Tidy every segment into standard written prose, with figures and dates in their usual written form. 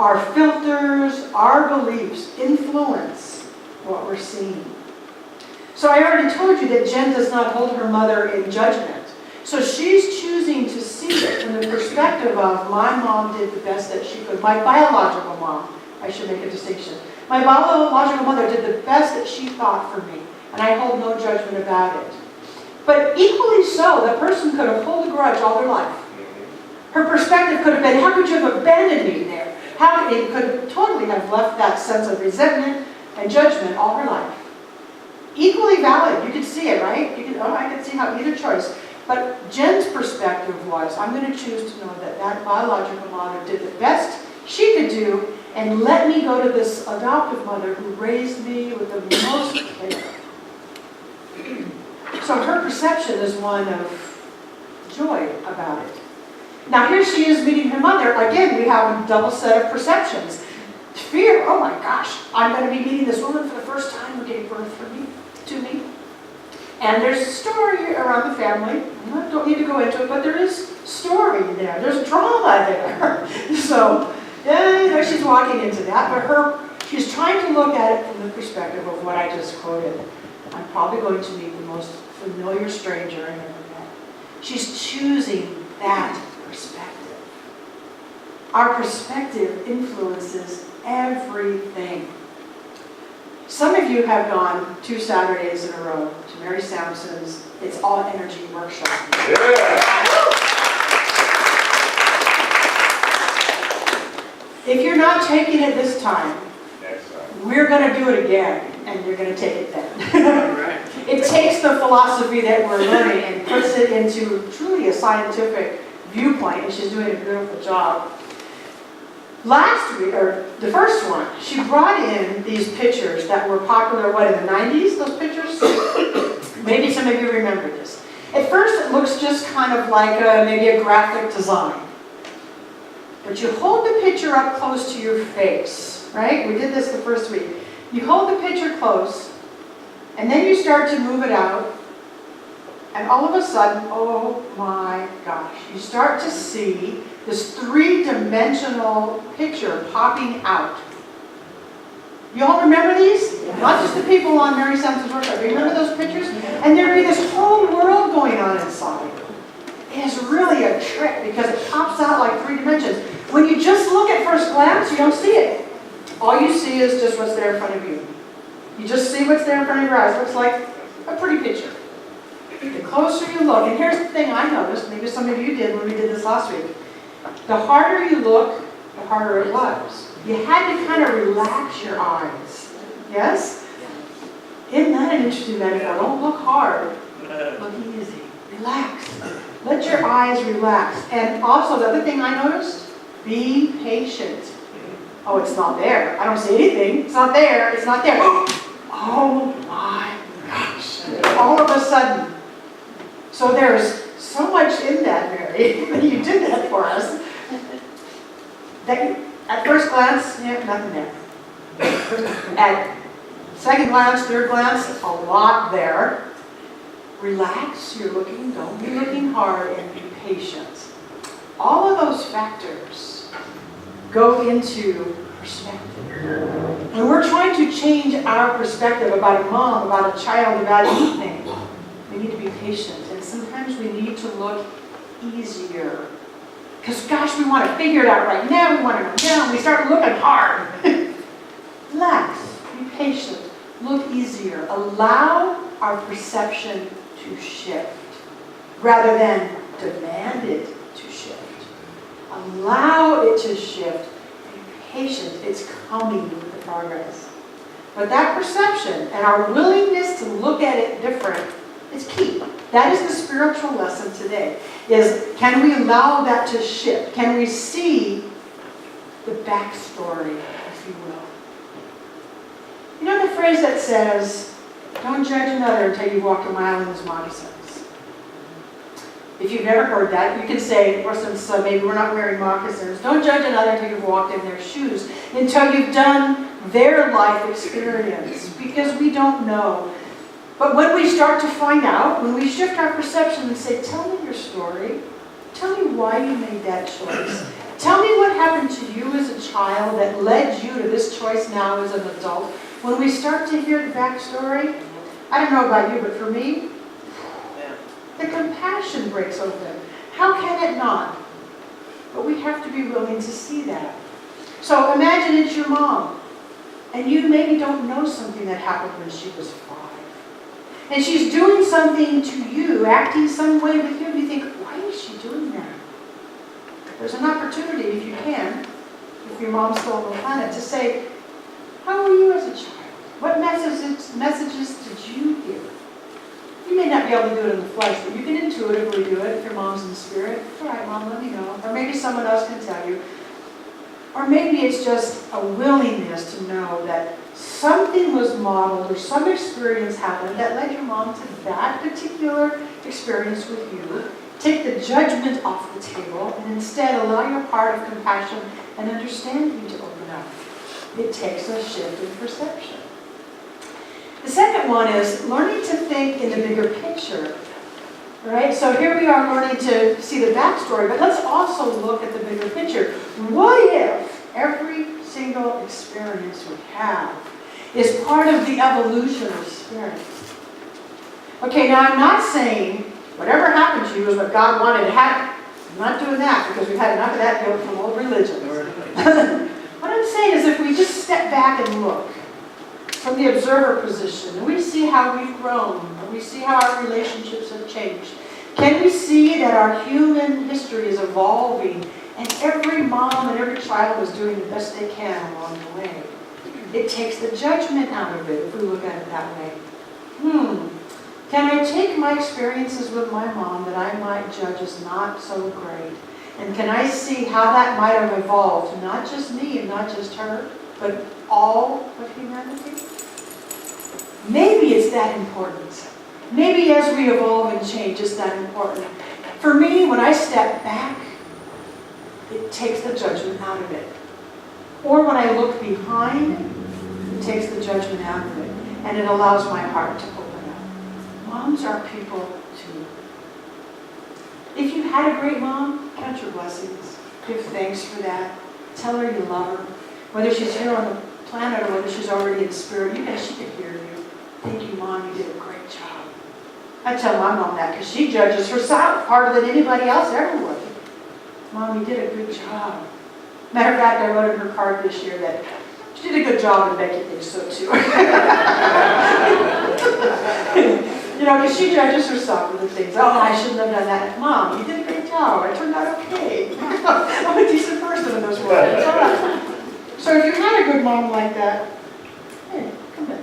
Our filters, our beliefs influence what we're seeing. So I already told you that Jen does not hold her mother in judgment. So she's choosing to see it from the perspective of, my mom did the best that she could. My biological mom, I should make a distinction. My biological mother did the best that she thought for me, and I hold no judgment about it. But equally so, that person could have held a grudge all their life. Her perspective could have been, how could you have abandoned me there? How it could totally have left that sense of resentment and judgment all her life. Equally valid. You could see it, right? I could see how either choice. But Jen's perspective was, I'm going to choose to know that that biological mother did the best she could do and let me go to this adoptive mother who raised me with the most care. So her perception is one of joy about it. Now here she is meeting her mother. Again, we have a double set of perceptions. Fear, oh my gosh, I'm going to be meeting this woman for the first time who gave birth to me. And there's a story around the family. I don't need to go into it, but there is story there. There's drama there. So, yeah, she's walking into that, but she's trying to look at it from the perspective of what I just quoted. I'm probably going to meet the most familiar stranger I've ever met. She's choosing that perspective. Our perspective influences everything. Some of you have gone 2 Saturdays in a row to Mary Sampson's It's All Energy workshop. Yeah. If you're not taking it this time, we're going to do it again, and you're going to take it then. It takes the philosophy that we're learning and puts it into truly a scientific viewpoint, and she's doing a beautiful job. Last week, or the first one, she brought in these pictures that were popular, in the 90s, those pictures? Maybe some of you remember this. At first, it looks just kind of like maybe a graphic design. But you hold the picture up close to your face, right? We did this the first week. You hold the picture close, and then you start to move it out, and all of a sudden, oh my gosh, you start to see this 3-dimensional picture popping out. You all remember these? Yeah. Not just the people on Mary Sampson's workshop. Do you remember those pictures? And there'd be this whole world going on inside. It is really a trick because it pops out like 3 dimensions. When you just look at first glance, you don't see it. All you see is just what's there in front of you. You just see what's there in front of your eyes. It looks like a pretty picture. The closer you look, and here's the thing I noticed, maybe some of you did when we did this last week. The harder you look, the harder it was. You had to kind of relax your eyes. Yes? Isn't that an interesting metaphor? Don't look hard. Look easy. Relax. Let your eyes relax. And also, the other thing I noticed, be patient. Oh, it's not there. I don't see anything. It's not there. It's not there. Oh my gosh. All of a sudden. So there's so much in that, Mary, that you did that for us. That at first glance, yeah, nothing there. At second glance, third glance, a lot there. Relax, you're looking, don't be looking hard, and be patient. All of those factors go into perspective. When we're trying to change our perspective about a mom, about a child, about anything, we need to be patient. And sometimes we need to look easier. Because gosh, we want to figure it out right now. We want to go down. We start looking hard. Relax. Be patient. Look easier. Allow our perception to shift rather than demand it to shift. Allow it to shift. Be patient. It's coming with the progress. But that perception and our willingness to look at it different is key. That is the spiritual lesson today, is can we allow that to shift? Can we see the backstory, if you will? You know the phrase that says, don't judge another until you've walked a mile in his moccasins. If you've never heard that, you can say, for instance, maybe we're not wearing moccasins, don't judge another until you've walked in their shoes, until you've done their life experience, because we don't know. But when we start to find out, when we shift our perception and say, tell me your story, tell me why you made that choice, Tell me what happened to you as a child that led you to this choice now as an adult. When we start to hear the backstory, I don't know about you, but for me, the compassion breaks open. How can it not? But we have to be willing to see that. So imagine it's your mom, and you maybe don't know something that happened when she was 5. And she's doing something to you, acting some way with you, and you think, why is she doing that? There's an opportunity, if you can, if your mom's still on the planet, to say, how were you as a child? What messages did you hear? You may not be able to do it in the flesh, but you can intuitively do it if your mom's in the spirit. All right, Mom, let me know. Or maybe someone else can tell you. Or maybe it's just a willingness to know that something was modeled or some experience happened that led your mom to that particular experience with you. Take the judgment off the table and instead allow your heart of compassion and understanding to open up. It takes a shift in perception. The second one is learning to think in the bigger picture. Right? So here we are learning to see the backstory, but let's also look at the bigger picture. What if every single experience we have is part of the evolution of spirit? Okay, now I'm not saying whatever happened to you is what God wanted to happen. I'm not doing that because we've had enough of that guilt from old religions. What I'm saying is if we just step back and look from the observer position, and we see how we've grown, and we see how our relationships have changed, can we see that our human history is evolving, and every mom and every child is doing the best they can along the way? It takes the judgment out of it if we look at it that way. Can I take my experiences with my mom that I might judge as not so great? And can I see how that might have evolved, not just me and not just her, but all of humanity? Maybe it's that important. Maybe as we evolve and change, it's that important. For me, when I step back, it takes the judgment out of it. Or when I look behind, it takes the judgment out of it. And it allows my heart to open up. Moms are people too. If you had a great mom, count your blessings. Give thanks for that. Tell her you love her. Whether she's here on the planet or whether she's already in spirit, she can hear you. Thank you, Mom, you did a great job. I tell my mom that because she judges herself harder than anybody else ever would. Mom, you did a good job. Matter of fact, I wrote in her card this year that she did a good job, and Becky thinks so too. Because she judges herself for the things. Oh, I shouldn't have done that. Mom, you did a great job. I turned out okay. I'm a decent person in this world. It's all right. So if you had a good mom like that, hey, come back.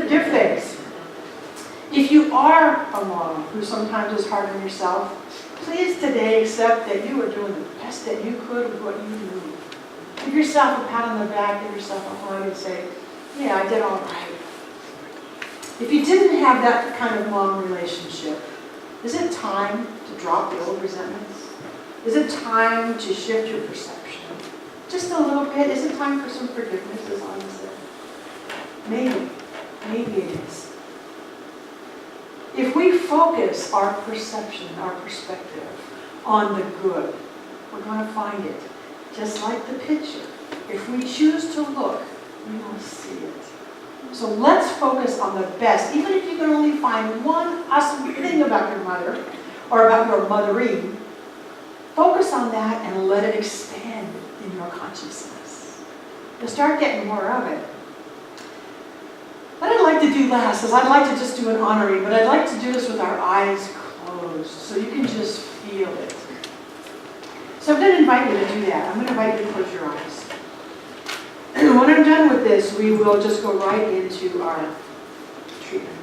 Give thanks. If you are a mom who sometimes is hard on yourself, please today accept that you are doing the best that you could with what you knew. Give yourself a pat on the back, give yourself a hug and say, yeah, I did all right. If you didn't have that kind of mom relationship, is it time to drop the old resentments? Is it time to shift your perception? Just a little bit. Is it time for some forgiveness, as Anna said? Maybe. Maybe it is. If we focus our perception, our perspective on the good, we're going to find it. Just like the picture. If we choose to look, we will see it. So let's focus on the best. Even if you can only find one awesome thing about your mother or about your mothering, focus on that and let it expand in your consciousness. You'll start getting more of it. What I'd like to do last is I'd like to just do an honoring, but I'd like to do this with our eyes closed so you can just feel it. So I'm going to invite you to do that. I'm going to invite you to close your eyes. And when I'm done with this, we will just go right into our treatment.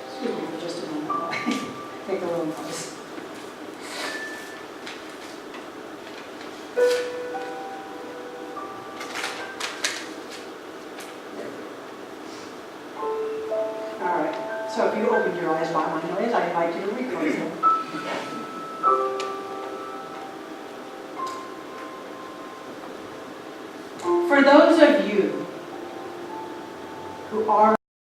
Excuse me for just a moment. Take a little pause. So if you open your eyes by my noise, I invite you to reclose them. For those of you are